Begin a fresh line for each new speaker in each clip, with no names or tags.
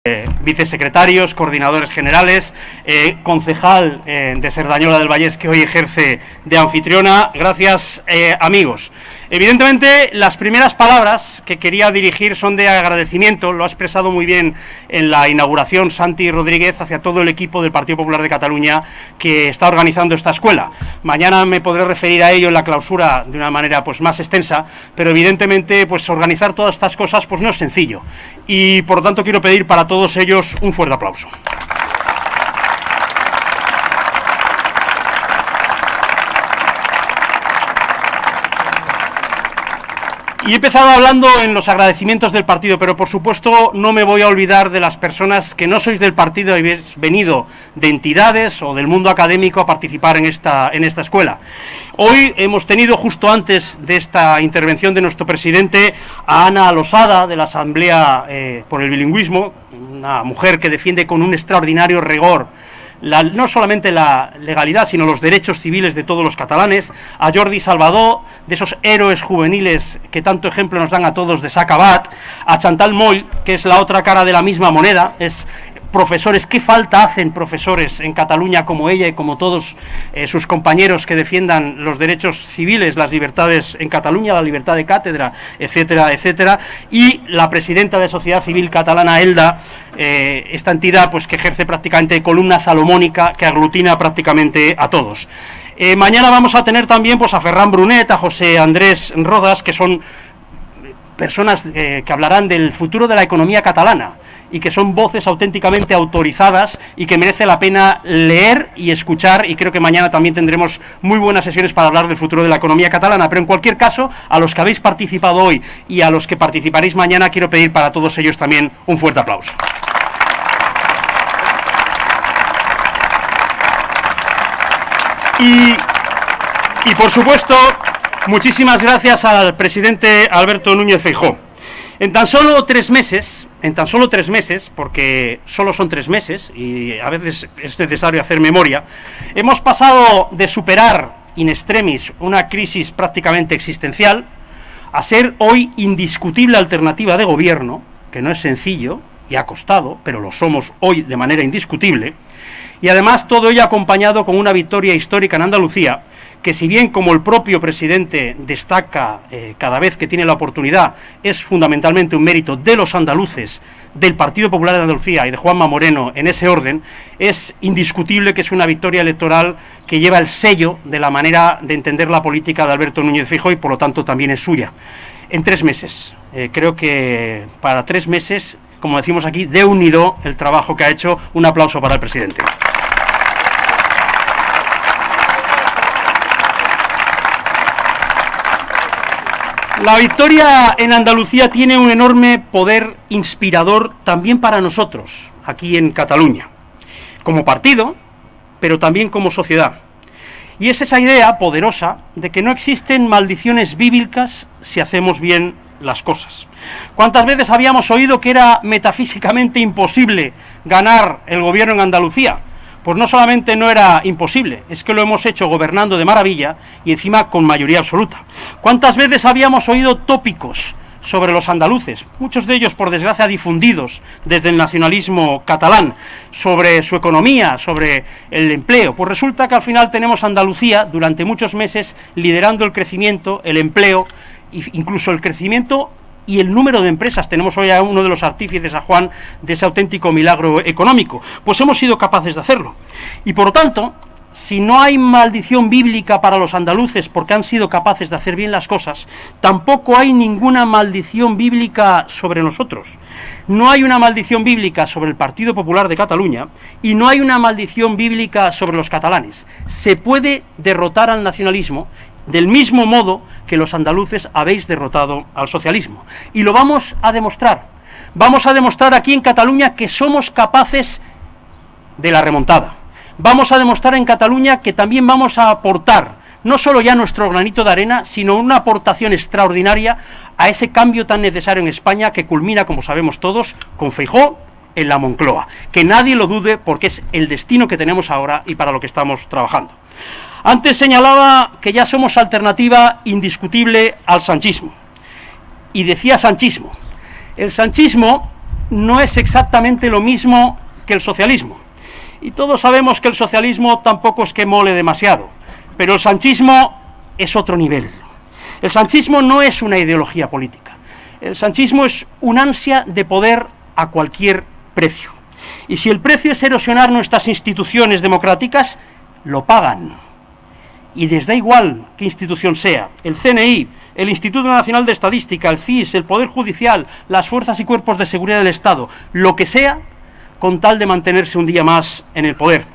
vicesecretarios, coordinadores generales, concejal de Cerdañola del Vallés, que hoy ejerce de anfitriona. Gracias, amigos. Evidentemente, las primeras palabras que quería dirigir son de agradecimiento, lo ha expresado muy bien en la inauguración Santi Rodríguez, hacia todo el equipo del Partido Popular de Cataluña que está organizando esta escuela. Mañana me podré referir a ello en la clausura de una manera pues más extensa, pero evidentemente pues organizar todas estas cosas pues no es sencillo, y por lo tanto quiero pedir para todos ellos un fuerte aplauso. Y he empezado hablando en los agradecimientos del partido, pero por supuesto no me voy a olvidar de las personas que no sois del partido y habéis venido de entidades o del mundo académico a participar en esta escuela. Hoy hemos tenido, justo antes de esta intervención de nuestro presidente, a Ana Losada, de la Asamblea por el Bilingüismo, una mujer que defiende con un extraordinario rigor no solamente la legalidad, sino los derechos civiles de todos los catalanes, a Jordi Salvador, de esos héroes juveniles que tanto ejemplo nos dan a todos de Sacabat, a Chantal Moll, que es la otra cara de la misma moneda, es profesores, qué falta hacen profesores en Cataluña como ella y como todos sus compañeros que defiendan los derechos civiles, las libertades en Cataluña, la libertad de cátedra, etcétera, etcétera, y la presidenta de Sociedad Civil Catalana, Elda, esta entidad pues que ejerce prácticamente de columna salomónica que aglutina prácticamente a todos. Mañana vamos a tener también pues a Ferran Brunet, a José Andrés Rodas, que son personas que hablarán del futuro de la economía catalana y que son voces auténticamente autorizadas y que merece la pena leer y escuchar, y creo que mañana también tendremos muy buenas sesiones para hablar del futuro de la economía catalana. Pero en cualquier caso, a los que habéis participado hoy y a los que participaréis mañana, quiero pedir para todos ellos también un fuerte aplauso. Y por supuesto, muchísimas gracias al presidente Alberto Núñez Feijóo. En tan solo 3 meses, porque solo son 3 meses, y a veces es necesario hacer memoria, hemos pasado de superar in extremis una crisis prácticamente existencial a ser hoy indiscutible alternativa de gobierno, que no es sencillo y ha costado, pero lo somos hoy de manera indiscutible, y además todo ello acompañado con una victoria histórica en Andalucía, que si bien, como el propio presidente destaca cada vez que tiene la oportunidad, es fundamentalmente un mérito de los andaluces, del Partido Popular de Andalucía y de Juanma Moreno en ese orden, es indiscutible que es una victoria electoral que lleva el sello de la manera de entender la política de Alberto Núñez Feijóo y por lo tanto también es suya. En 3 meses, creo que para 3 meses, como decimos aquí, de unido el trabajo que ha hecho. Un aplauso para el presidente. La victoria en Andalucía tiene un enorme poder inspirador también para nosotros, aquí en Cataluña, como partido, pero también como sociedad. Y es esa idea poderosa de que no existen maldiciones bíblicas si hacemos bien las cosas. ¿Cuántas veces habíamos oído que era metafísicamente imposible ganar el gobierno en Andalucía? Pues no solamente no era imposible, es que lo hemos hecho gobernando de maravilla y encima con mayoría absoluta. ¿Cuántas veces habíamos oído tópicos sobre los andaluces, muchos de ellos por desgracia difundidos desde el nacionalismo catalán, sobre su economía, sobre el empleo? Pues resulta que al final tenemos Andalucía durante muchos meses liderando el crecimiento, el empleo, incluso el crecimiento y el número de empresas. Tenemos hoy a uno de los artífices, a Juan, de ese auténtico milagro económico. Pues hemos sido capaces de hacerlo. Y por lo tanto, si no hay maldición bíblica para los andaluces porque han sido capaces de hacer bien las cosas, tampoco hay ninguna maldición bíblica sobre nosotros. No hay una maldición bíblica sobre el Partido Popular de Cataluña y no hay una maldición bíblica sobre los catalanes. Se puede derrotar al nacionalismo del mismo modo que los andaluces habéis derrotado al socialismo. Y lo vamos a demostrar. Vamos a demostrar aquí en Cataluña que somos capaces de la remontada. Vamos a demostrar en Cataluña que también vamos a aportar, no solo ya nuestro granito de arena, sino una aportación extraordinaria a ese cambio tan necesario en España que culmina, como sabemos todos, con Feijóo en la Moncloa. Que nadie lo dude porque es el destino que tenemos ahora y para lo que estamos trabajando. Antes señalaba que ya somos alternativa indiscutible al sanchismo. Y decía sanchismo. El sanchismo no es exactamente lo mismo que el socialismo. Y todos sabemos que el socialismo tampoco es que mole demasiado, pero el sanchismo es otro nivel. El sanchismo no es una ideología política. El sanchismo es un ansia de poder a cualquier precio. Y si el precio es erosionar nuestras instituciones democráticas, lo pagan. Y les da igual qué institución sea, el CNI, el Instituto Nacional de Estadística, el CIS, el Poder Judicial, las fuerzas y cuerpos de seguridad del Estado, lo que sea, con tal de mantenerse un día más en el poder.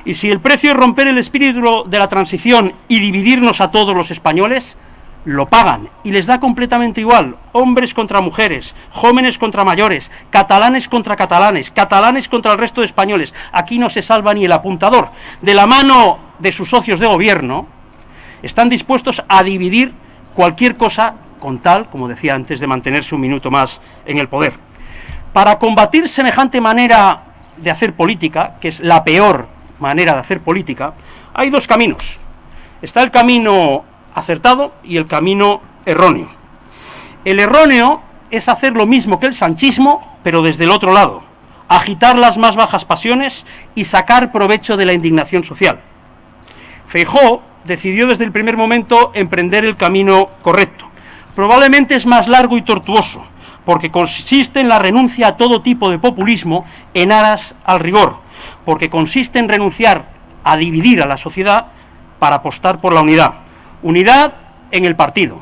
Y si el precio es romper el espíritu de la transición y dividirnos a todos los españoles, lo pagan y les da completamente igual, hombres contra mujeres, jóvenes contra mayores, catalanes contra catalanes, catalanes contra el resto de españoles. Aquí no se salva ni el apuntador. De la mano de sus socios de gobierno, están dispuestos a dividir cualquier cosa con tal, como decía antes, de mantenerse un minuto más en el poder. Para combatir semejante manera de hacer política, que es la peor manera de hacer política, hay dos caminos. Está el camino acertado y el camino erróneo. El erróneo es hacer lo mismo que el sanchismo, pero desde el otro lado, agitar las más bajas pasiones y sacar provecho de la indignación social. Feijóo decidió desde el primer momento emprender el camino correcto. Probablemente es más largo y tortuoso, porque consiste en la renuncia a todo tipo de populismo en aras al rigor, porque consiste en renunciar a dividir a la sociedad para apostar por la unidad. Unidad en el partido,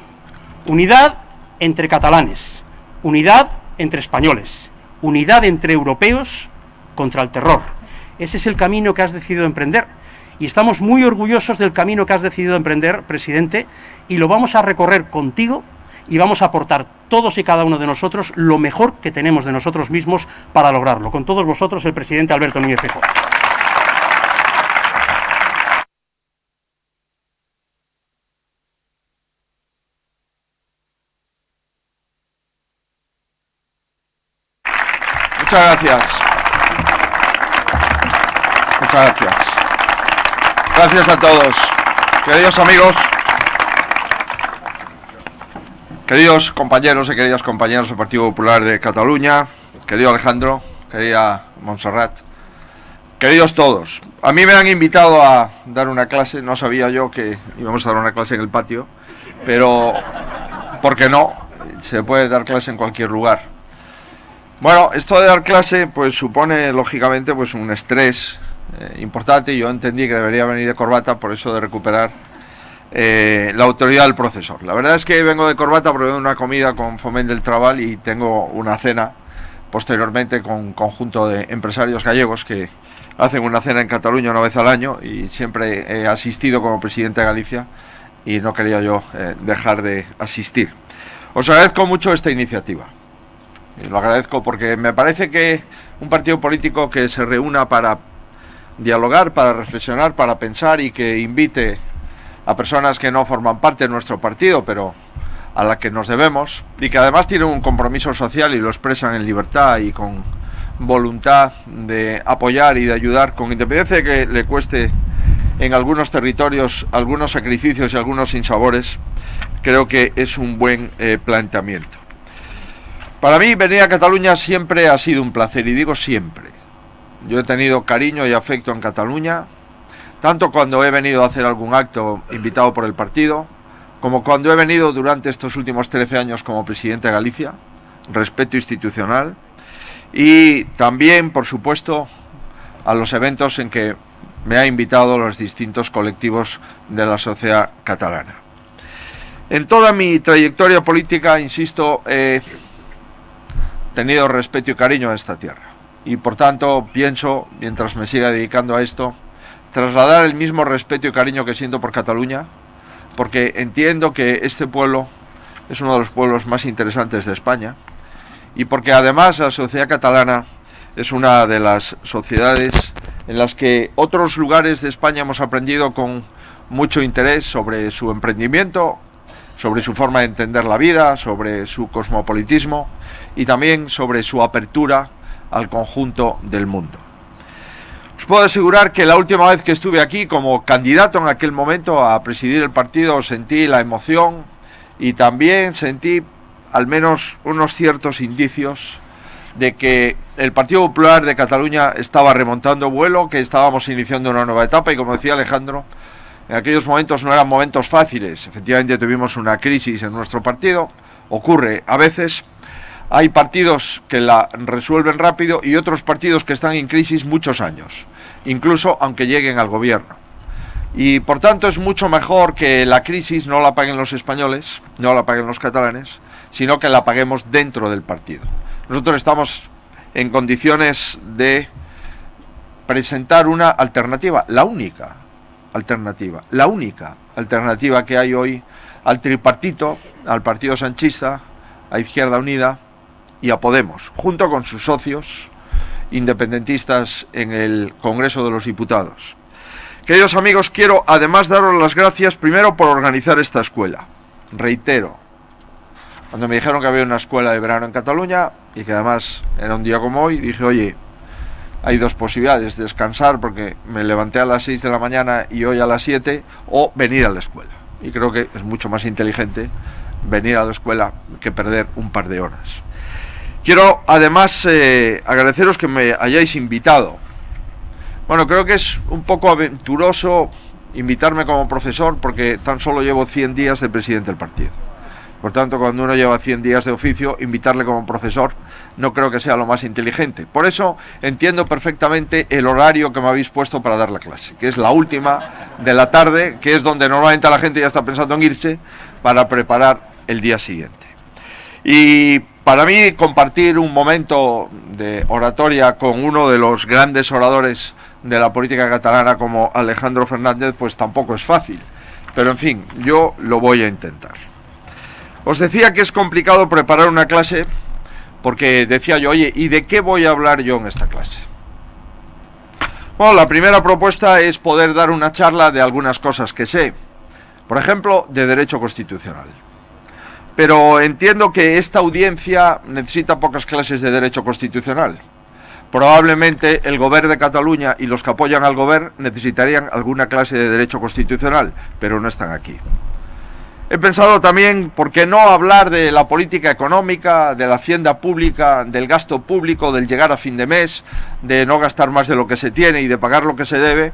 unidad entre catalanes, unidad entre españoles, unidad entre europeos contra el terror. Ese es el camino que has decidido emprender y estamos muy orgullosos del camino que has decidido emprender, presidente, y lo vamos a recorrer contigo y vamos a aportar todos y cada uno de nosotros lo mejor que tenemos de nosotros mismos para lograrlo. Con todos vosotros, el presidente Alberto Núñez Feijóo.
Muchas gracias. Muchas gracias. Gracias a todos. Queridos amigos, queridos compañeros y queridas compañeras del Partido Popular de Cataluña, querido Alejandro, querida Montserrat, queridos todos. A mí me han invitado a dar una clase, no sabía yo que íbamos a dar una clase en el patio, pero ¿por qué no? Se puede dar clase en cualquier lugar. Bueno, esto de dar clase pues supone lógicamente pues un estrés importante. Yo entendí que debería venir de corbata por eso de recuperar la autoridad del profesor. La verdad es que vengo de corbata porque vengo de una comida con Foment del Trabal y tengo una cena posteriormente con un conjunto de empresarios gallegos que hacen una cena en Cataluña una vez al año y siempre he asistido como presidente de Galicia y no quería yo dejar de asistir. Os agradezco mucho esta iniciativa. Y lo agradezco porque me parece que un partido político que se reúna para dialogar, para reflexionar, para pensar y que invite a personas que no forman parte de nuestro partido, pero a la que nos debemos, y que además tienen un compromiso social y lo expresan en libertad y con voluntad de apoyar y de ayudar, con independencia de que le cueste en algunos territorios algunos sacrificios y algunos sinsabores, creo que es un buen planteamiento. Para mí venir a Cataluña siempre ha sido un placer, y digo siempre. Yo he tenido cariño y afecto en Cataluña, tanto cuando he venido a hacer algún acto invitado por el partido, como cuando he venido durante estos últimos 13 años como presidente de Galicia, respeto institucional, y también, por supuesto, a los eventos en que me ha invitado los distintos colectivos de la sociedad catalana. En toda mi trayectoria política, insisto, tenido respeto y cariño a esta tierra y por tanto pienso, mientras me siga dedicando a esto, trasladar el mismo respeto y cariño que siento por Cataluña, porque entiendo que este pueblo es uno de los pueblos más interesantes de España y porque además la sociedad catalana es una de las sociedades en las que otros lugares de España hemos aprendido con mucho interés sobre su emprendimiento, sobre su forma de entender la vida, sobre su cosmopolitismo y también sobre su apertura al conjunto del mundo. Os puedo asegurar que la última vez que estuve aquí como candidato en aquel momento a presidir el partido sentí la emoción y también sentí al menos unos ciertos indicios de que el Partido Popular de Cataluña estaba remontando vuelo, que estábamos iniciando una nueva etapa y, como decía Alejandro, en aquellos momentos no eran momentos fáciles. Efectivamente tuvimos una crisis en nuestro partido, ocurre a veces. Hay partidos que la resuelven rápido y otros partidos que están en crisis muchos años, incluso aunque lleguen al gobierno. Y por tanto es mucho mejor que la crisis no la paguen los españoles, no la paguen los catalanes, sino que la paguemos dentro del partido. Nosotros estamos en condiciones de presentar una alternativa, la única alternativa que hay hoy al tripartito, al Partido Sanchista, a Izquierda Unida y a Podemos, junto con sus socios independentistas en el Congreso de los Diputados. Queridos amigos, quiero además daros las gracias primero por organizar esta escuela. Reitero, cuando me dijeron que había una escuela de verano en Cataluña y que además era un día como hoy, dije, oye, hay dos posibilidades: descansar porque me levanté a las 6 de la mañana y hoy a las 7, o venir a la escuela. Y creo que es mucho más inteligente venir a la escuela que perder un par de horas. Quiero además agradeceros que me hayáis invitado. Bueno, creo que es un poco aventuroso invitarme como profesor porque tan solo llevo 100 días de presidente del partido. Por tanto, cuando uno lleva 100 días de oficio, invitarle como profesor no creo que sea lo más inteligente. Por eso entiendo perfectamente el horario que me habéis puesto para dar la clase, que es la última de la tarde, que es donde normalmente la gente ya está pensando en irse para preparar el día siguiente. Y para mí compartir un momento de oratoria con uno de los grandes oradores de la política catalana como Alejandro Fernández, pues tampoco es fácil. Pero en fin, yo lo voy a intentar. Os decía que es complicado preparar una clase porque decía yo, oye, ¿y de qué voy a hablar yo en esta clase? Bueno, la primera propuesta es poder dar una charla de algunas cosas que sé. Por ejemplo, de derecho constitucional. Pero entiendo que esta audiencia necesita pocas clases de derecho constitucional. Probablemente el Govern de Cataluña y los que apoyan al Govern necesitarían alguna clase de derecho constitucional, pero no están aquí. He pensado también, ¿por qué no hablar de la política económica, de la hacienda pública, del gasto público, del llegar a fin de mes, de no gastar más de lo que se tiene y de pagar lo que se debe?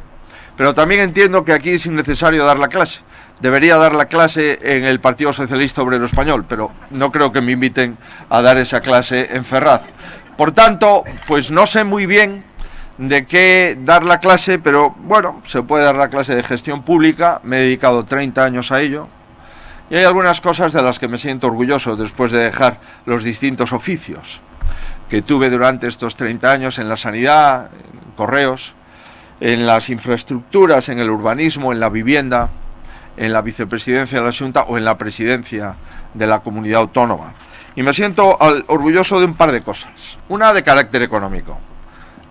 Pero también entiendo que aquí es innecesario dar la clase. Debería dar la clase en el Partido Socialista Obrero Español, pero no creo que me inviten a dar esa clase en Ferraz. Por tanto, pues no sé muy bien de qué dar la clase, pero bueno, se puede dar la clase de gestión pública, me he dedicado 30 años a ello, y hay algunas cosas de las que me siento orgulloso después de dejar los distintos oficios que tuve durante estos 30 años en la sanidad, en correos, en las infraestructuras, en el urbanismo, en la vivienda, en la vicepresidencia de la Xunta o en la presidencia de la comunidad autónoma. Y me siento orgulloso de un par de cosas. Una de carácter económico,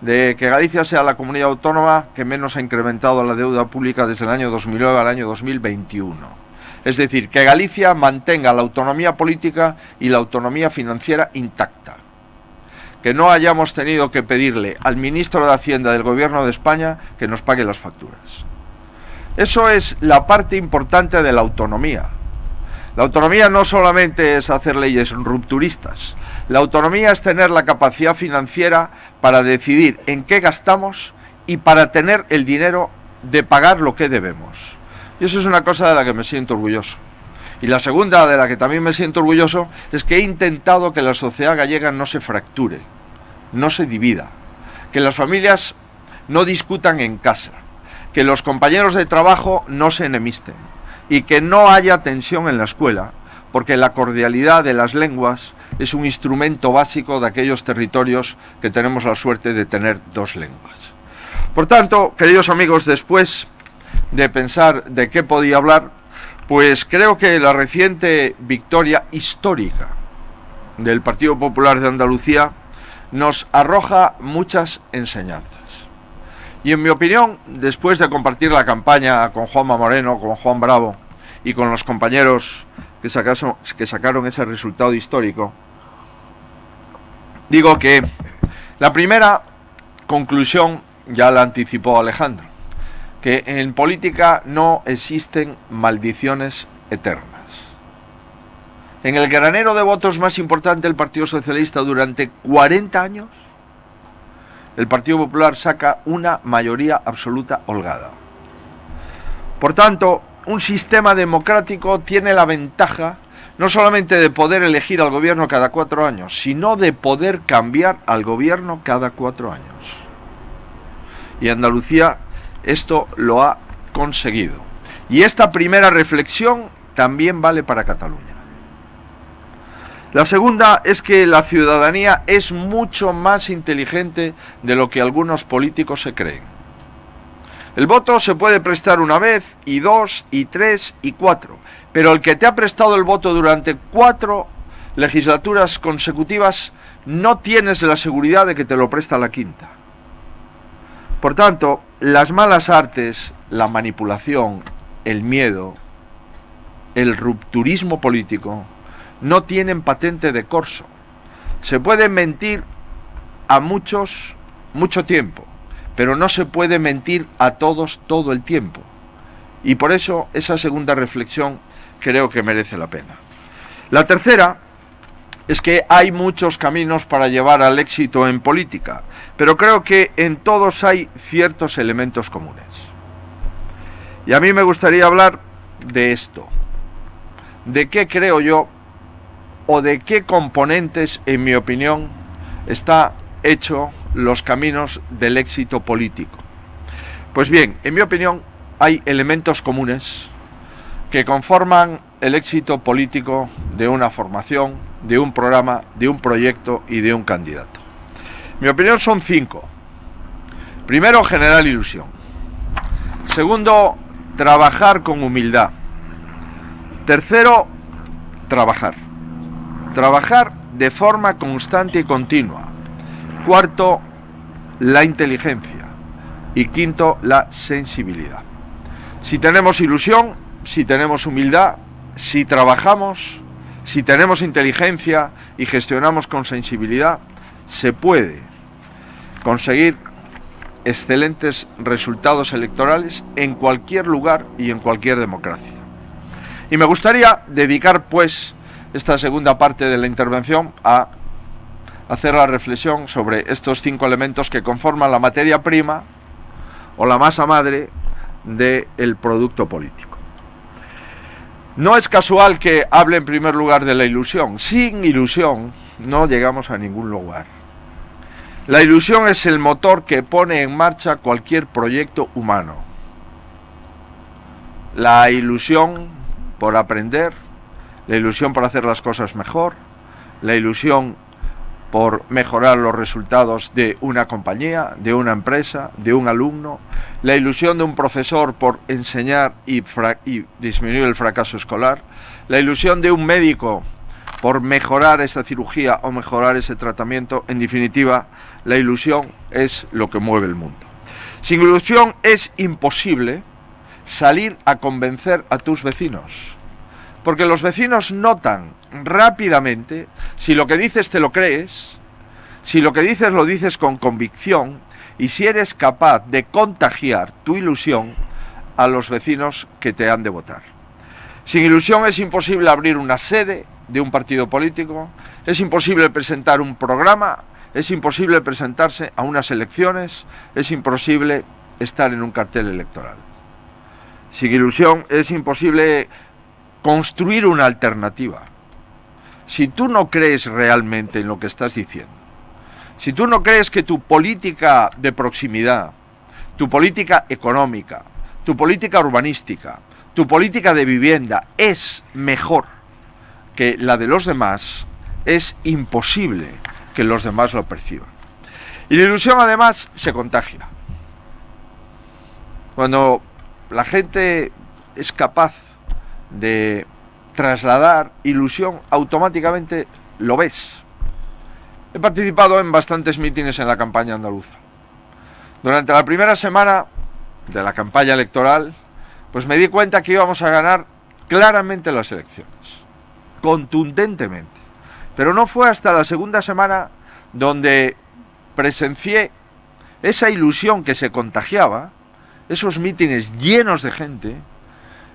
de que Galicia sea la comunidad autónoma que menos ha incrementado la deuda pública desde el año 2009 al año 2021. Es decir, que Galicia mantenga la autonomía política y la autonomía financiera intacta. Que no hayamos tenido que pedirle al ministro de Hacienda del Gobierno de España que nos pague las facturas. Eso es la parte importante de la autonomía. La autonomía no solamente es hacer leyes rupturistas. La autonomía es tener la capacidad financiera para decidir en qué gastamos y para tener el dinero de pagar lo que debemos. Y eso es una cosa de la que me siento orgulloso. Y la segunda, de la que también me siento orgulloso, es que he intentado que la sociedad gallega no se fracture, no se divida, que las familias no discutan en casa, que los compañeros de trabajo no se enemisten y que no haya tensión en la escuela, porque la cordialidad de las lenguas es un instrumento básico de aquellos territorios que tenemos la suerte de tener dos lenguas. Por tanto, queridos amigos, después de pensar de qué podía hablar, pues creo que la reciente victoria histórica del Partido Popular de Andalucía nos arroja muchas enseñanzas. Y en mi opinión, después de compartir la campaña con Juanma Moreno, con Juan Bravo y con los compañeros que sacaron ese resultado histórico, digo que la primera conclusión ya la anticipó Alejandro, que en política no existen maldiciones eternas. en el granero de votos más importante del Partido Socialista durante 40 años, el Partido Popular saca una mayoría absoluta holgada. Por tanto, un sistema democrático tiene la ventaja no solamente de poder elegir al gobierno cada 4 años, sino de poder cambiar al gobierno cada 4 años. Y Andalucía esto lo ha conseguido. Y esta primera reflexión también vale para Cataluña. La segunda es que la ciudadanía es mucho más inteligente de lo que algunos políticos se creen. El voto se puede prestar una vez, y 2, y 3, y 4, pero el que te ha prestado el voto durante 4 legislaturas consecutivas no tienes la seguridad de que te lo presta la quinta. Por tanto, las malas artes, la manipulación, el miedo, el rupturismo político no tienen patente de corso. Se puede mentir a muchos mucho tiempo, pero no se puede mentir a todos todo el tiempo. Y por eso esa segunda reflexión creo que merece la pena. La tercera es que hay muchos caminos para llevar al éxito en política, pero creo que en todos hay ciertos elementos comunes. Y a mí me gustaría hablar de esto. ¿De qué creo yo, o de qué componentes, en mi opinión, está hecho los caminos del éxito político? Pues bien, en mi opinión, hay elementos comunes que conforman el éxito político de una formación, de un programa, de un proyecto y de un candidato. Mi opinión son 5. Primero, generar ilusión. Segundo, trabajar con humildad. Tercero, trabajar. Trabajar de forma constante y continua. Cuarto, la inteligencia. Y quinto, la sensibilidad. Si tenemos ilusión, si tenemos humildad, si trabajamos, si tenemos inteligencia y gestionamos con sensibilidad, se puede conseguir excelentes resultados electorales en cualquier lugar y en cualquier democracia. Y me gustaría dedicar, pues, esta segunda parte de la intervención a hacer la reflexión sobre estos 5 elementos que conforman la materia prima o la masa madre del producto político. No es casual que hable en primer lugar de la ilusión. Sin ilusión no llegamos a ningún lugar. La ilusión es el motor que pone en marcha cualquier proyecto humano. La ilusión por aprender, la ilusión por hacer las cosas mejor, la ilusión por mejorar los resultados de una compañía, de una empresa, de un alumno, la ilusión de un profesor por enseñar y disminuir el fracaso escolar, la ilusión de un médico por mejorar esa cirugía o mejorar ese tratamiento. En definitiva, la ilusión es lo que mueve el mundo. Sin ilusión es imposible salir a convencer a tus vecinos, porque los vecinos notan rápidamente si lo que dices te lo crees, si lo que dices lo dices con convicción y si eres capaz de contagiar tu ilusión a los vecinos que te han de votar. Sin ilusión es imposible abrir una sede de un partido político, es imposible presentar un programa, es imposible presentarse a unas elecciones, es imposible estar en un cartel electoral. Sin ilusión es imposible construir una alternativa. Si tú no crees realmente en lo que estás diciendo, si tú no crees que tu política de proximidad, tu política económica, tu política urbanística, tu política de vivienda es mejor que la de los demás, es imposible que los demás lo perciban. Y la ilusión además se contagia. Cuando la gente es capaz de trasladar ilusión, automáticamente lo ves. He participado en bastantes mítines en la campaña andaluza. Durante la primera semana de la campaña electoral, pues me di cuenta que íbamos a ganar claramente las elecciones, contundentemente. Pero no fue hasta la segunda semana donde presencié esa ilusión que se contagiaba, esos mítines llenos de gente,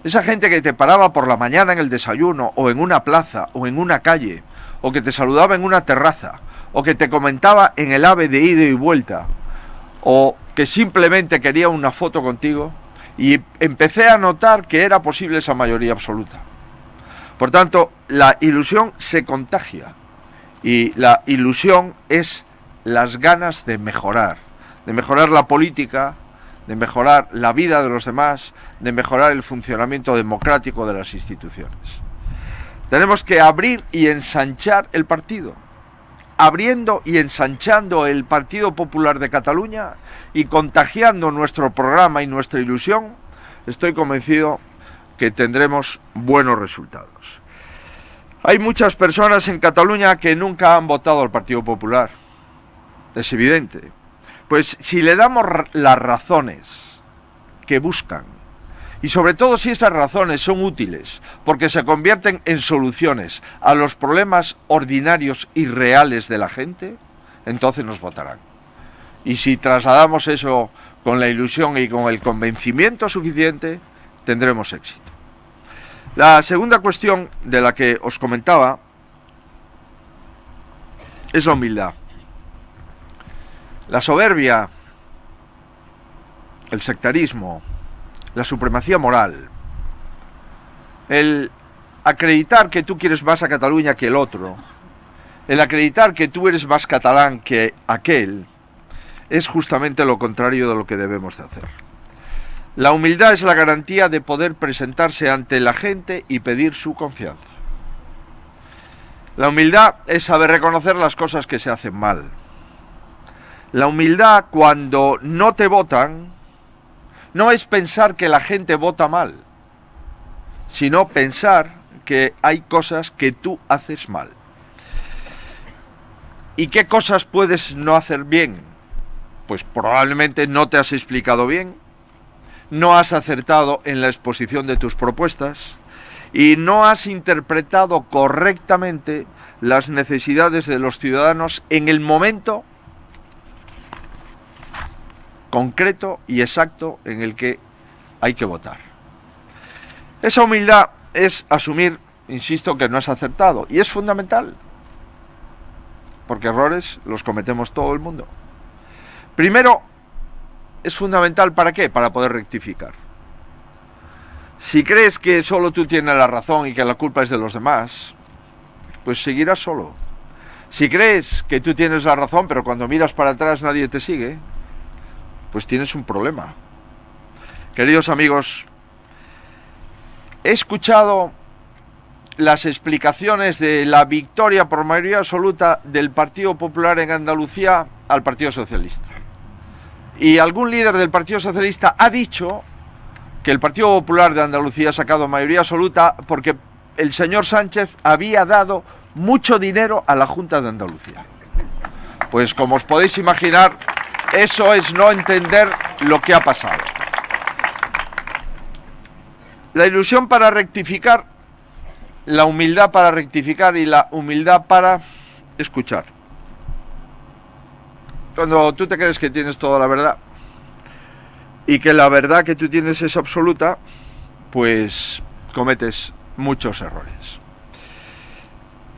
Esa gente que te paraba por la mañana en el desayuno, o en una plaza, o en una calle, o que te saludaba en una terraza, o que te comentaba en el AVE de ida y vuelta, o que simplemente quería una foto contigo, y empecé a notar que era posible esa mayoría absoluta. Por tanto, la ilusión se contagia, y la ilusión es las ganas de mejorar la política, de mejorar la vida de los demás, de mejorar el funcionamiento democrático de las instituciones. Tenemos que abrir y ensanchar el partido. Abriendo y ensanchando el Partido Popular de Cataluña y contagiando nuestro programa y nuestra ilusión, estoy convencido que tendremos buenos resultados. Hay muchas personas en Cataluña que nunca han votado al Partido Popular. Es evidente. Pues si le damos las razones que buscan, y sobre todo si esas razones son útiles, porque se convierten en soluciones a los problemas ordinarios y reales de la gente, entonces nos votarán. Y si trasladamos eso con la ilusión y con el convencimiento suficiente, tendremos éxito. La segunda cuestión de la que os comentaba es la humildad. La soberbia, el sectarismo, la supremacía moral, el acreditar que tú quieres más a Cataluña que el otro, el acreditar que tú eres más catalán que aquel, es justamente lo contrario de lo que debemos de hacer. La humildad es la garantía de poder presentarse ante la gente y pedir su confianza. La humildad es saber reconocer las cosas que se hacen mal. La humildad, cuando no te votan, no es pensar que la gente vota mal, sino pensar que hay cosas que tú haces mal. ¿Y qué cosas puedes no hacer bien? Pues probablemente no te has explicado bien, no has acertado en la exposición de tus propuestas y no has interpretado correctamente las necesidades de los ciudadanos en el momento concreto y exacto en el que hay que votar. Esa humildad es asumir, insisto, que no has acertado, y es fundamental, porque errores los cometemos todo el mundo. Primero, es fundamental, ¿para qué? Para poder rectificar. Si crees que solo tú tienes la razón y que la culpa es de los demás, pues seguirás solo. Si crees que tú tienes la razón, pero cuando miras para atrás nadie te sigue, pues tienes un problema. Queridos amigos, he escuchado las explicaciones de la victoria por mayoría absoluta del Partido Popular en Andalucía al Partido Socialista. Y algún líder del Partido Socialista ha dicho que el Partido Popular de Andalucía ha sacado mayoría absoluta porque el señor Sánchez había dado mucho dinero a la Junta de Andalucía. Pues como os podéis imaginar, eso es no entender lo que ha pasado. La ilusión para rectificar, la humildad para rectificar y la humildad para escuchar. Cuando tú te crees que tienes toda la verdad y que la verdad que tú tienes es absoluta, pues cometes muchos errores.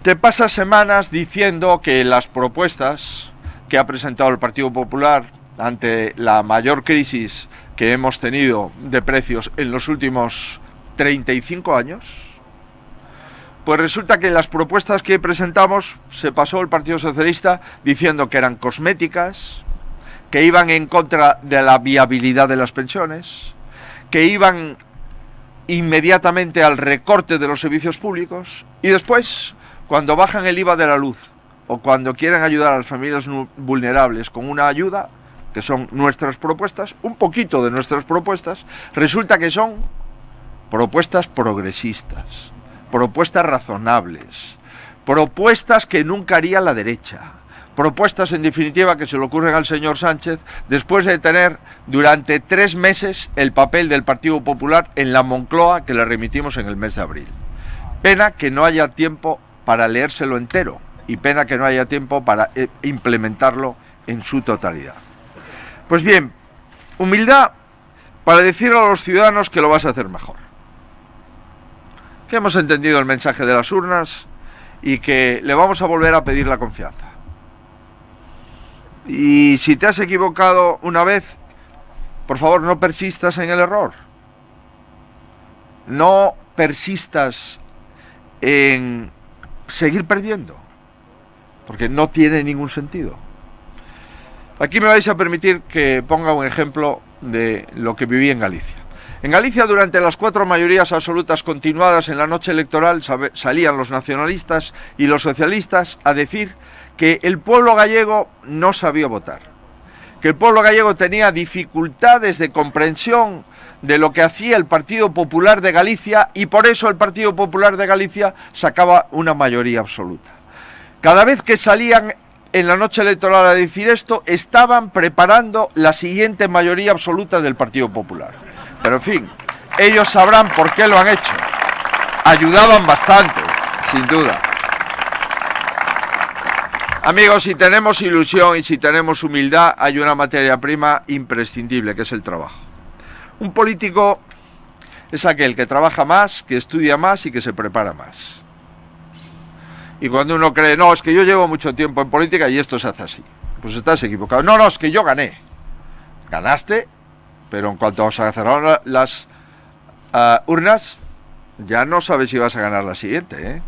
Te pasas semanas diciendo que las propuestas que ha presentado el Partido Popular ante la mayor crisis que hemos tenido de precios en los últimos 35 años, pues resulta que las propuestas que presentamos se pasó el Partido Socialista diciendo que eran cosméticas, que iban en contra de la viabilidad de las pensiones, que iban inmediatamente al recorte de los servicios públicos, y después, cuando bajan el IVA de la luz o cuando quieren ayudar a las familias vulnerables con una ayuda, que son nuestras propuestas, un poquito de nuestras propuestas, resulta que son propuestas progresistas, propuestas razonables, propuestas que nunca haría la derecha, propuestas en definitiva que se le ocurren al señor Sánchez después de tener durante 3 meses el papel del Partido Popular en la Moncloa que le remitimos en el mes de abril. Pena que no haya tiempo para leérselo entero y pena que no haya tiempo para implementarlo en su totalidad. Pues bien, humildad para decir a los ciudadanos que lo vas a hacer mejor. que hemos entendido el mensaje de las urnas y que le vamos a volver a pedir la confianza. Y si te has equivocado una vez, por favor, no persistas en el error. No persistas en seguir perdiendo, porque no tiene ningún sentido. Aquí me vais a permitir que ponga un ejemplo de lo que viví en Galicia. En Galicia, durante las 4 mayorías absolutas continuadas en la noche electoral, salían los nacionalistas y los socialistas a decir que el pueblo gallego no sabía votar, que el pueblo gallego tenía dificultades de comprensión de lo que hacía el Partido Popular de Galicia y por eso el Partido Popular de Galicia sacaba una mayoría absoluta. Cada vez que salían en la noche electoral a decir esto, estaban preparando la siguiente mayoría absoluta del Partido Popular. Pero en fin, ellos sabrán por qué lo han hecho. Ayudaban bastante, sin duda. Amigos, si tenemos ilusión y si tenemos humildad, hay una materia prima imprescindible, que es el trabajo. Un político es aquel que trabaja más, que estudia más y que se prepara más. Y cuando uno cree, no, es que yo llevo mucho tiempo en política y esto se hace así, pues estás equivocado. No, no, es que yo gané. Ganaste, pero en cuanto se cerraron las urnas, ya no sabes si vas a ganar la siguiente, ¿eh?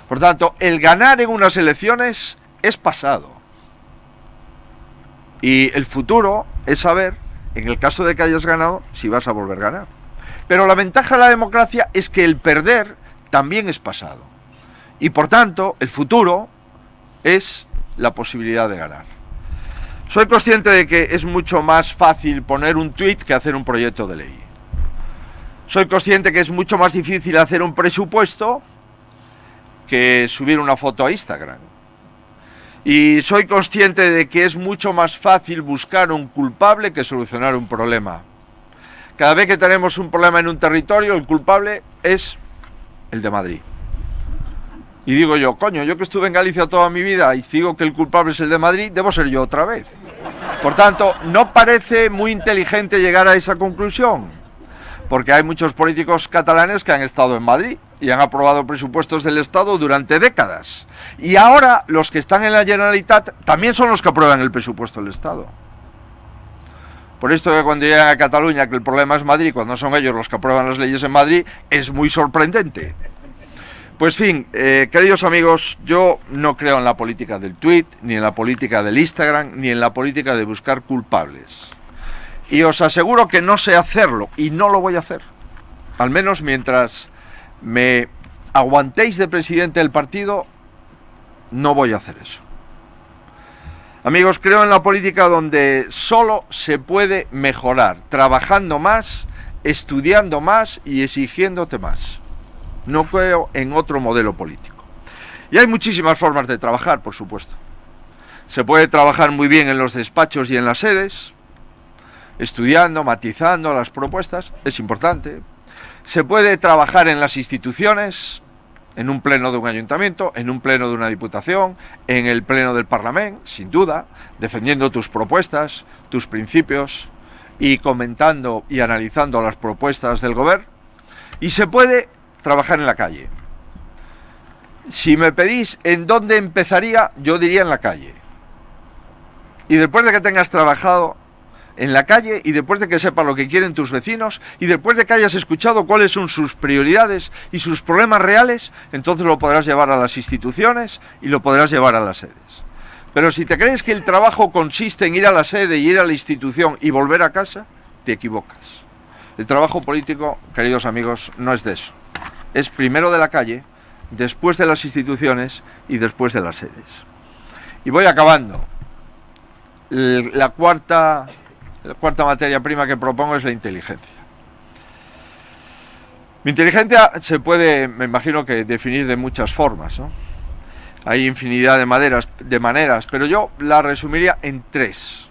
Por tanto, el ganar en unas elecciones es pasado. Y el futuro es saber, en el caso de que hayas ganado, si vas a volver a ganar. Pero la ventaja de la democracia es que el perder también es pasado. Y por tanto, el futuro es la posibilidad de ganar. Soy consciente de que es mucho más fácil poner un tuit que hacer un proyecto de ley. Soy consciente que es mucho más difícil hacer un presupuesto que subir una foto a Instagram. Y soy consciente de que es mucho más fácil buscar un culpable que solucionar un problema. Cada vez que tenemos un problema en un territorio, el culpable es el de Madrid. Y digo yo, coño, yo que estuve en Galicia toda mi vida y digo que el culpable es el de Madrid, debo ser yo otra vez. Por tanto, no parece muy inteligente llegar a esa conclusión, porque hay muchos políticos catalanes que han estado en Madrid y han aprobado presupuestos del Estado durante décadas. Y ahora los que están en la Generalitat también son los que aprueban el presupuesto del Estado. Por esto que cuando llegan a Cataluña, que el problema es Madrid, cuando son ellos los que aprueban las leyes en Madrid, es muy sorprendente. Pues fin, queridos amigos, yo no creo en la política del tuit, ni en la política del Instagram, ni en la política de buscar culpables. Y os aseguro que no sé hacerlo, y no lo voy a hacer. Al menos mientras me aguantéis de presidente del partido, no voy a hacer eso. Amigos, creo en la política donde solo se puede mejorar, trabajando más, estudiando más y exigiéndote más. No creo en otro modelo político. Y hay muchísimas formas de trabajar, por supuesto. Se puede trabajar muy bien en los despachos y en las sedes, estudiando, matizando las propuestas, es importante. Se puede trabajar en las instituciones, en un pleno de un ayuntamiento, en un pleno de una diputación, en el pleno del Parlamento, sin duda, defendiendo tus propuestas, tus principios y comentando y analizando las propuestas del gobierno. Y se puede trabajar en la calle. Si me pedís en dónde empezaría, yo diría en la calle. Y después de que tengas trabajado en la calle y después de que sepas lo que quieren tus vecinos y después de que hayas escuchado cuáles son sus prioridades y sus problemas reales, entonces lo podrás llevar a las instituciones y lo podrás llevar a las sedes. Pero si te crees que el trabajo consiste en ir a la sede y ir a la institución y volver a casa, te equivocas. El trabajo político, queridos amigos, no es de eso. Es primero de la calle, después de las instituciones y después de las sedes. Y voy acabando. La cuarta materia prima que propongo es la inteligencia. Mi inteligencia se puede, me imagino que definir de muchas formas, ¿no? Hay infinidad de maneras, pero yo la resumiría en 3.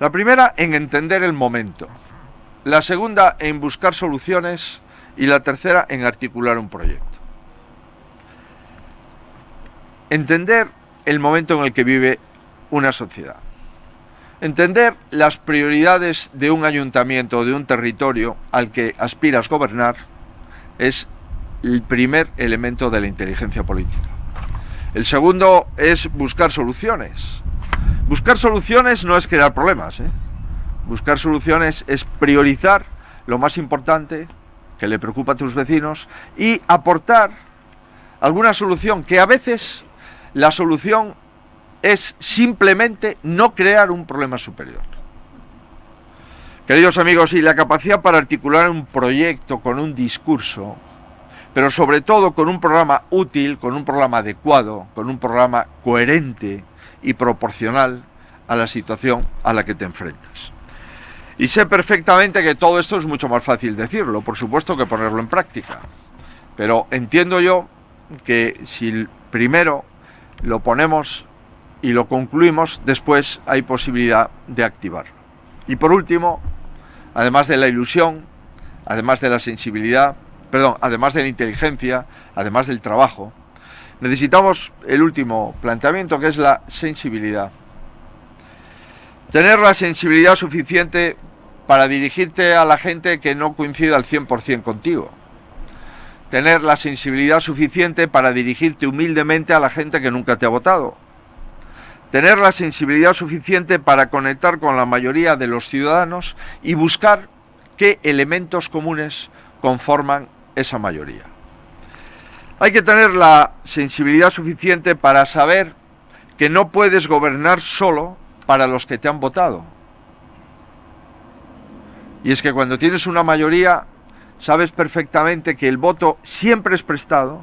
La primera, en entender el momento. La segunda, en buscar soluciones. Y la tercera, en articular un proyecto. Entender el momento en el que vive una sociedad. Entender las prioridades de un ayuntamiento o de un territorio al que aspiras gobernar es el primer elemento de la inteligencia política. El segundo es buscar soluciones. Buscar soluciones no es crear problemas, ¿eh? Buscar soluciones es priorizar lo más importante que le preocupa a tus vecinos y aportar alguna solución, que a veces la solución es simplemente no crear un problema superior. Queridos amigos, y la capacidad para articular un proyecto con un discurso, pero sobre todo con un programa útil, con un programa adecuado, con un programa coherente y proporcional a la situación a la que te enfrentas. Y sé perfectamente que todo esto es mucho más fácil decirlo, por supuesto, que ponerlo en práctica. Pero entiendo yo que si primero lo ponemos y lo concluimos, después hay posibilidad de activarlo. Y por último, además de la ilusión, además de la sensibilidad, además de la inteligencia, además del trabajo, necesitamos el último planteamiento, que es la sensibilidad. Tener la sensibilidad suficiente para dirigirte a la gente que no coincida al 100% contigo. Tener la sensibilidad suficiente para dirigirte humildemente a la gente que nunca te ha votado. Tener la sensibilidad suficiente para conectar con la mayoría de los ciudadanos y buscar qué elementos comunes conforman esa mayoría. Hay que tener la sensibilidad suficiente para saber que no puedes gobernar solo para los que te han votado. Y es que cuando tienes una mayoría, sabes perfectamente que el voto siempre es prestado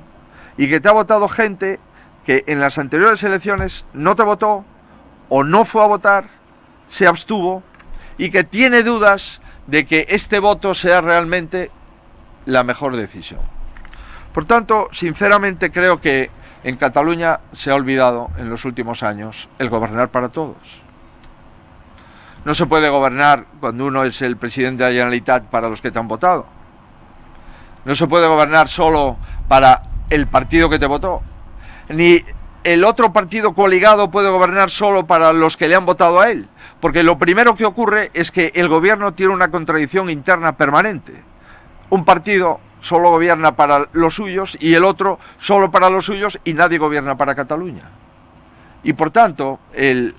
y que te ha votado gente que en las anteriores elecciones no te votó o no fue a votar, se abstuvo y que tiene dudas de que este voto sea realmente la mejor decisión. Por tanto, sinceramente creo que en Cataluña se ha olvidado en los últimos años el gobernar para todos. No se puede gobernar cuando uno es el presidente de la Generalitat para los que te han votado. No se puede gobernar solo para el partido que te votó. Ni el otro partido coligado puede gobernar solo para los que le han votado a él. Porque lo primero que ocurre es que el gobierno tiene una contradicción interna permanente. Un partido solo gobierna para los suyos y el otro solo para los suyos y nadie gobierna para Cataluña. Y por tanto, el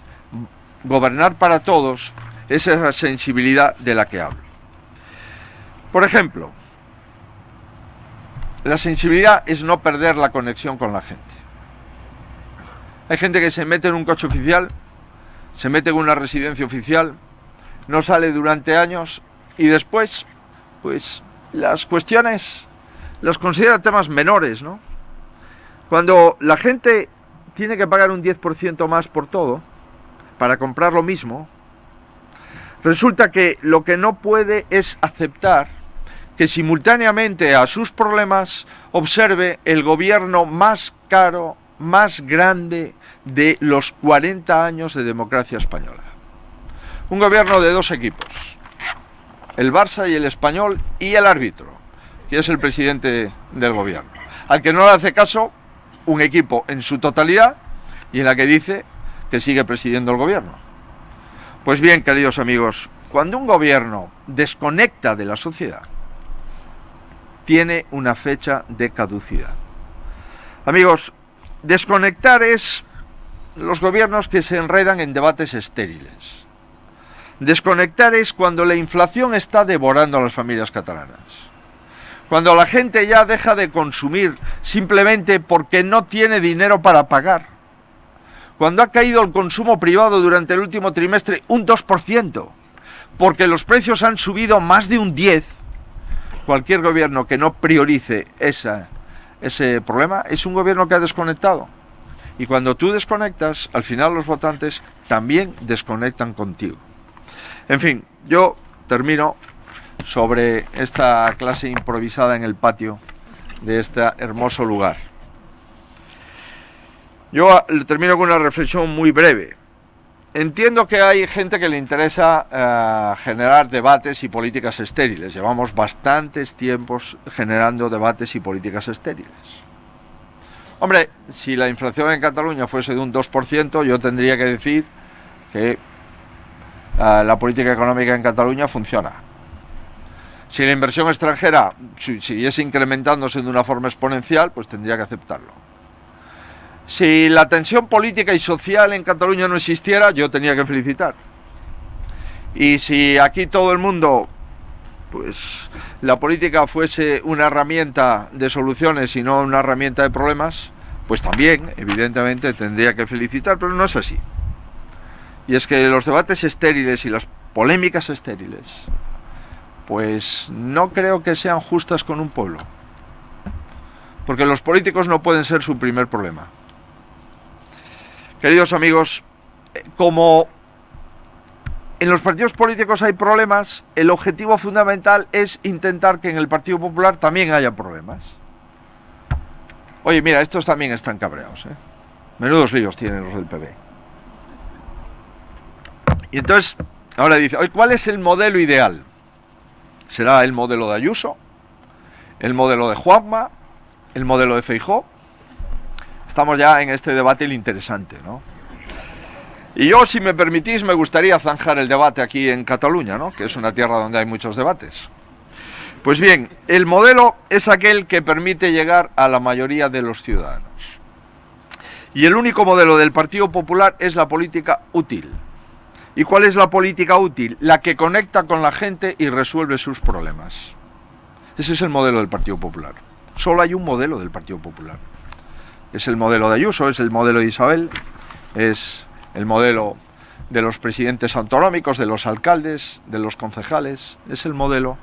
gobernar para todos es esa sensibilidad de la que hablo. Por ejemplo, la sensibilidad es no perder la conexión con la gente. Hay gente que se mete en un coche oficial, se mete en una residencia oficial, no sale durante años y después, pues, las cuestiones las considera temas menores, ¿no? Cuando la gente tiene que pagar un 10% más por todo, para comprar lo mismo, resulta que lo que no puede es aceptar que simultáneamente a sus problemas observe el gobierno más caro, más grande de los 40 años de democracia española. Un gobierno de dos equipos, el Barça y el Español, y el árbitro, que es el presidente del gobierno, al que no le hace caso un equipo en su totalidad y en la que dice que sigue presidiendo el gobierno. Pues bien, queridos amigos, cuando un gobierno desconecta de la sociedad, tiene una fecha de caducidad. Amigos, desconectar es los gobiernos que se enredan en debates estériles. Desconectar es cuando la inflación está devorando a las familias catalanas. Cuando la gente ya deja de consumir simplemente porque no tiene dinero para pagar. Cuando ha caído el consumo privado durante el último trimestre un 2%, porque los precios han subido más de un 10%, cualquier gobierno que no priorice ese problema es un gobierno que ha desconectado. Y cuando tú desconectas, al final los votantes también desconectan contigo. En fin, yo termino sobre esta clase improvisada en el patio de este hermoso lugar. Yo termino con una reflexión muy breve. Entiendo que hay gente que le interesa generar debates y políticas estériles. Llevamos bastantes tiempos generando debates y políticas estériles. Hombre, si la inflación en Cataluña fuese de un 2%, yo tendría que decir que la política económica en Cataluña funciona. Si la inversión extranjera siguiese incrementándose de una forma exponencial, pues tendría que aceptarlo. Si la tensión política y social en Cataluña no existiera, yo tenía que felicitar. Y si aquí todo el mundo, pues la política fuese una herramienta de soluciones y no una herramienta de problemas, pues también, evidentemente, tendría que felicitar, pero no es así. Y es que los debates estériles y las polémicas estériles, pues no creo que sean justas con un pueblo. Porque los políticos no pueden ser su primer problema. Queridos amigos, como en los partidos políticos hay problemas, el objetivo fundamental es intentar que en el Partido Popular también haya problemas. Oye, mira, estos también están cabreados, ¿eh? Menudos líos tienen los del PP. Y entonces, ahora dice, oye, ¿cuál es el modelo ideal? ¿Será el modelo de Ayuso? ¿El modelo de Juanma? ¿El modelo de Feijóo? Estamos ya en este debate interesante, ¿no? Y yo, si me permitís, me gustaría zanjar el debate aquí en Cataluña, ¿no? Que es una tierra donde hay muchos debates. Pues bien, el modelo es aquel que permite llegar a la mayoría de los ciudadanos. Y el único modelo del Partido Popular es la política útil. ¿Y cuál es la política útil? La que conecta con la gente y resuelve sus problemas. Ese es el modelo del Partido Popular. Solo hay un modelo del Partido Popular. Es el modelo de Ayuso, es el modelo de Isabel, es el modelo de los presidentes autonómicos, de los alcaldes, de los concejales. Es el modelo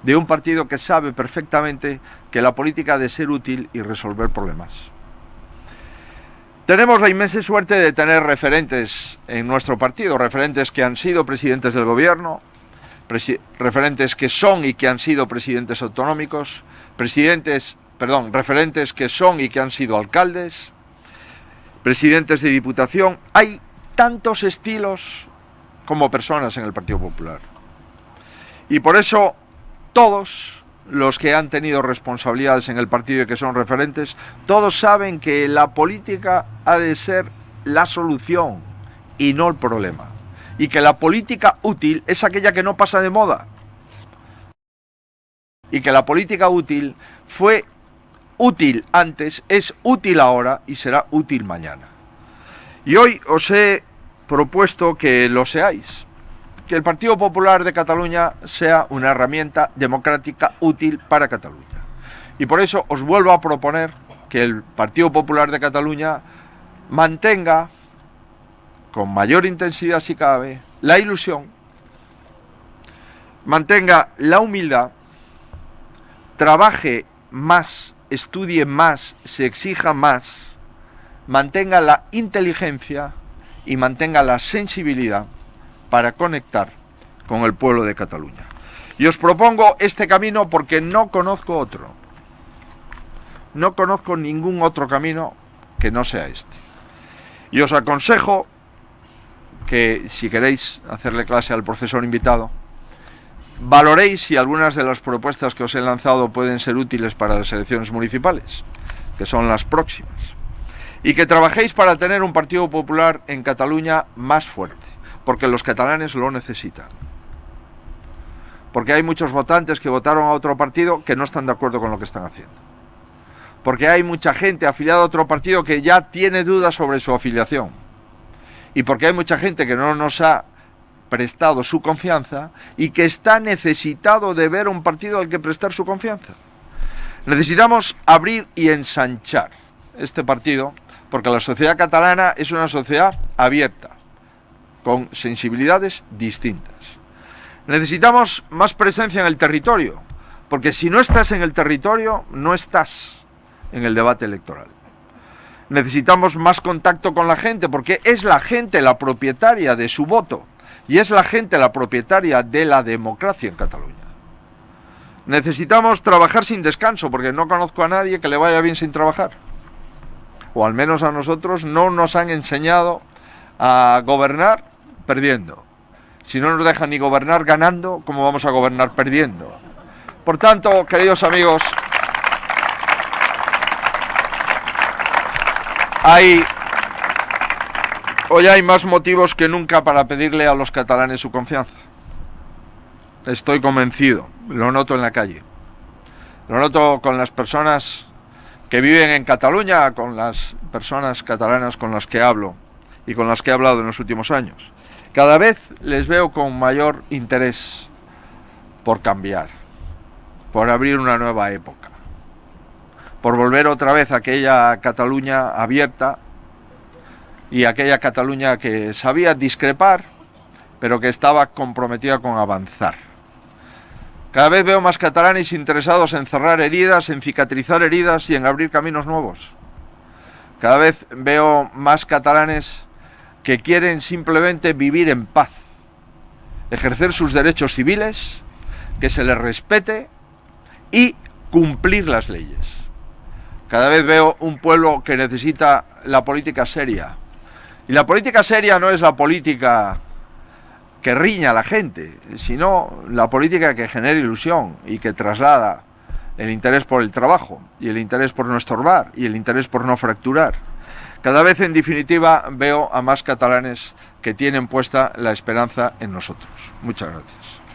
de un partido que sabe perfectamente que la política ha de ser útil y resolver problemas. Tenemos la inmensa suerte de tener referentes en nuestro partido, referentes que han sido presidentes del gobierno, referentes que son y que han sido presidentes autonómicos, referentes que son y que han sido alcaldes, presidentes de diputación. Hay tantos estilos como personas en el Partido Popular. Y por eso todos los que han tenido responsabilidades en el partido y que son referentes, todos saben que la política ha de ser la solución y no el problema. Y que la política útil es aquella que no pasa de moda. Y que la política útil fue útil antes, es útil ahora y será útil mañana. Y hoy os he propuesto que lo seáis. Que el Partido Popular de Cataluña sea una herramienta democrática útil para Cataluña. Y por eso os vuelvo a proponer que el Partido Popular de Cataluña mantenga, con mayor intensidad si cabe, la ilusión, mantenga la humildad, trabaje más, estudie más, se exija más, mantenga la inteligencia y mantenga la sensibilidad para conectar con el pueblo de Cataluña. Y os propongo este camino porque no conozco otro. No conozco ningún otro camino que no sea este. Y os aconsejo que, si queréis hacerle clase al profesor invitado, valoréis si algunas de las propuestas que os he lanzado pueden ser útiles para las elecciones municipales, que son las próximas. Y que trabajéis para tener un Partido Popular en Cataluña más fuerte, porque los catalanes lo necesitan. Porque hay muchos votantes que votaron a otro partido que no están de acuerdo con lo que están haciendo. Porque hay mucha gente afiliada a otro partido que ya tiene dudas sobre su afiliación. Y porque hay mucha gente que no nos ha prestado su confianza y que está necesitado de ver un partido al que prestar su confianza. Necesitamos abrir y ensanchar este partido, porque la sociedad catalana es una sociedad abierta, con sensibilidades distintas. Necesitamos más presencia en el territorio, porque si no estás en el territorio, no estás en el debate electoral. Necesitamos más contacto con la gente, porque es la gente la propietaria de su voto, y es la gente la propietaria de la democracia en Cataluña. Necesitamos trabajar sin descanso, porque no conozco a nadie que le vaya bien sin trabajar. O al menos a nosotros no nos han enseñado a gobernar perdiendo. Si no nos dejan ni gobernar ganando, ¿cómo vamos a gobernar perdiendo? Por tanto, queridos amigos, hoy hay más motivos que nunca para pedirle a los catalanes su confianza. estoy convencido, lo noto en la calle. Lo noto con las personas que viven en Cataluña, con las personas catalanas con las que hablo y con las que he hablado en los últimos años. Cada vez les veo con mayor interés por cambiar, por abrir una nueva época, por volver otra vez a aquella Cataluña abierta y aquella Cataluña que sabía discrepar, pero que estaba comprometida con avanzar. Cada vez veo más catalanes interesados en cerrar heridas, en cicatrizar heridas y en abrir caminos nuevos. Cada vez veo más catalanes que quieren simplemente vivir en paz, ejercer sus derechos civiles, que se les respete y cumplir las leyes. Cada vez veo un pueblo que necesita la política seria. Y la política seria no es la política que riña a la gente, sino la política que genera ilusión y que traslada el interés por el trabajo y el interés por no estorbar y el interés por no fracturar. Cada vez, en definitiva, veo a más catalanes que tienen puesta la esperanza en nosotros. Muchas gracias.